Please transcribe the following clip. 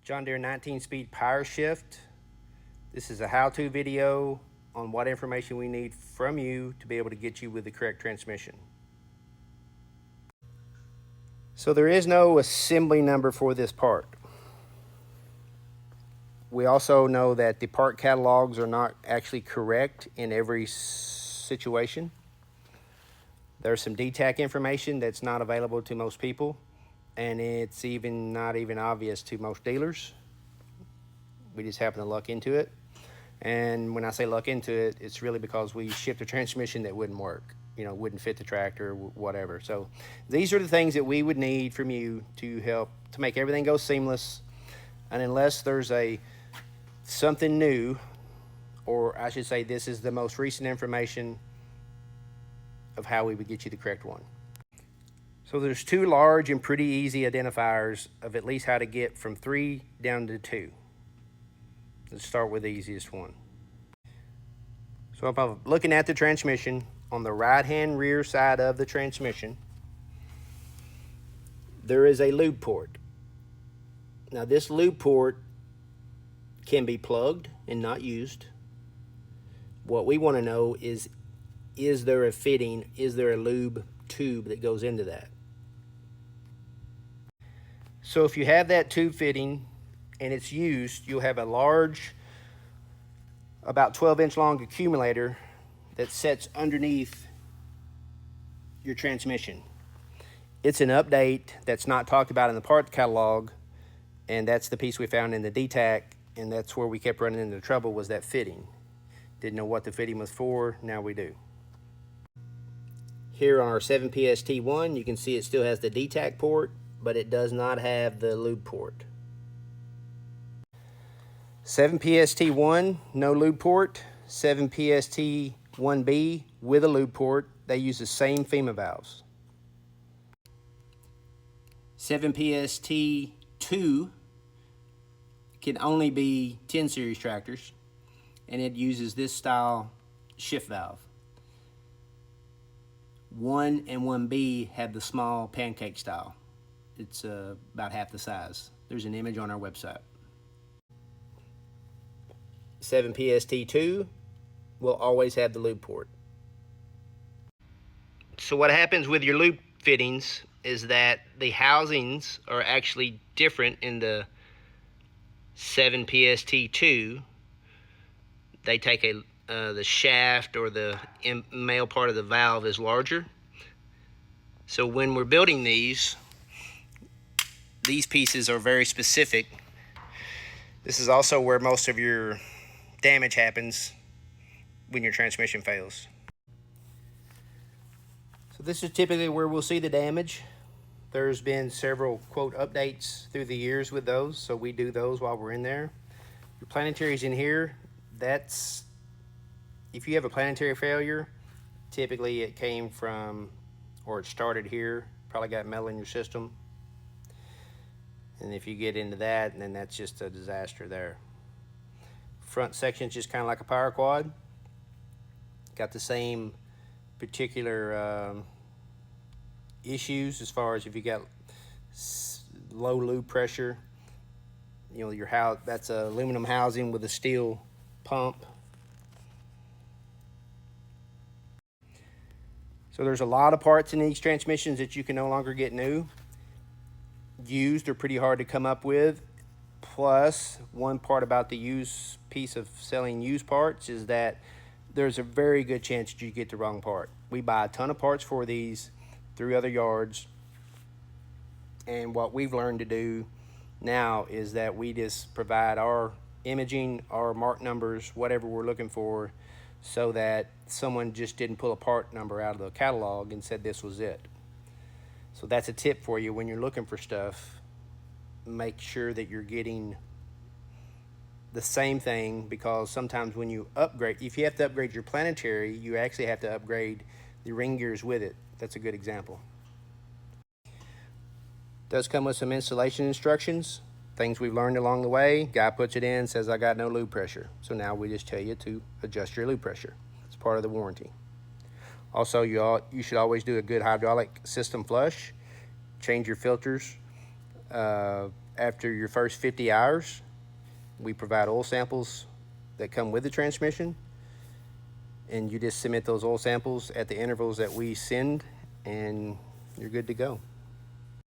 John Deere 19-speed PowerShift. This is a how-to video on what information we need from you to be able to get you with the correct transmission. So there is no assembly number for this part. We also know that the part catalogs are not actually correct in every situation. There's some DTAC information that's not available to most people, and it's not even obvious to most dealers. We just happen to luck into it. And when I say luck into it, it's really because we shipped a transmission that wouldn't work, wouldn't fit the tractor, whatever. So these are the things that we would need from you to help to make everything go seamless. And unless there's something new, or I should say this is the most recent information of how we would get you the correct one. So there's two large and pretty easy identifiers of at least how to get from 3 down to 2. Let's start with the easiest one. So if I'm looking at the transmission, on the right-hand rear side of the transmission, there is a lube port. Now this lube port can be plugged and not used. What we want to know is there a fitting, is there a lube tube that goes into that? So if you have that tube fitting and it's used, you'll have a large, about 12-inch long accumulator that sits underneath your transmission. It's an update that's not talked about in the part catalog, and that's the piece we found in the DTAC, and that's where we kept running into trouble, was that fitting. Didn't know what the fitting was for, now we do. Here on our 7PST1, you can see it still has the DTAC port, but it does not have the lube port. 7PST1, no lube port. 7PST1B with a lube port. They use the same Fema valves. 7PST2 can only be 10 series tractors, and it uses this style shift valve. 1 and 1B have the small pancake style. It's about half the size. There's an image on our website. 7PST2 will always have the lube port. So what happens with your lube fittings is that the housings are actually different in the 7PST2. They take the shaft, or the male part of the valve is larger. So when we're building these pieces are very specific. This is also where most of your damage happens when your transmission fails. So this is typically where we'll see the damage. There's been several quote updates through the years with those, so we do those while we're in there. Your planetary's in here. That's, if you have a planetary failure, typically it came from, or it started here, probably got metal in your system. And if you get into that, then that's just a disaster there. Front section's just kind of like a power quad. Got the same particular issues as far as if you got low lube pressure. Your house, that's a aluminum housing with a steel pump. So there's a lot of parts in these transmissions that you can no longer get new. Used are pretty hard to come up with. Plus, one part about the used piece of selling used parts is that there's a very good chance that you get the wrong part. We buy a ton of parts for these through other yards, and what we've learned to do now is that we just provide our imaging, our mark numbers, whatever we're looking for, so that someone just didn't pull a part number out of the catalog and said this was it. So that's a tip for you when you're looking for stuff. Make sure that you're getting the same thing, because sometimes when you upgrade, if you have to upgrade your planetary, you actually have to upgrade the ring gears with it. That's a good example. Does come with some installation instructions, things we've learned along the way. Guy puts it in, says I got no lube pressure. So now we just tell you to adjust your lube pressure. It's part of the warranty. Also, you should always do a good hydraulic system flush. Change your filters after your first 50 hours, we provide oil samples that come with the transmission, and you just submit those oil samples at the intervals that we send, and you're good to go.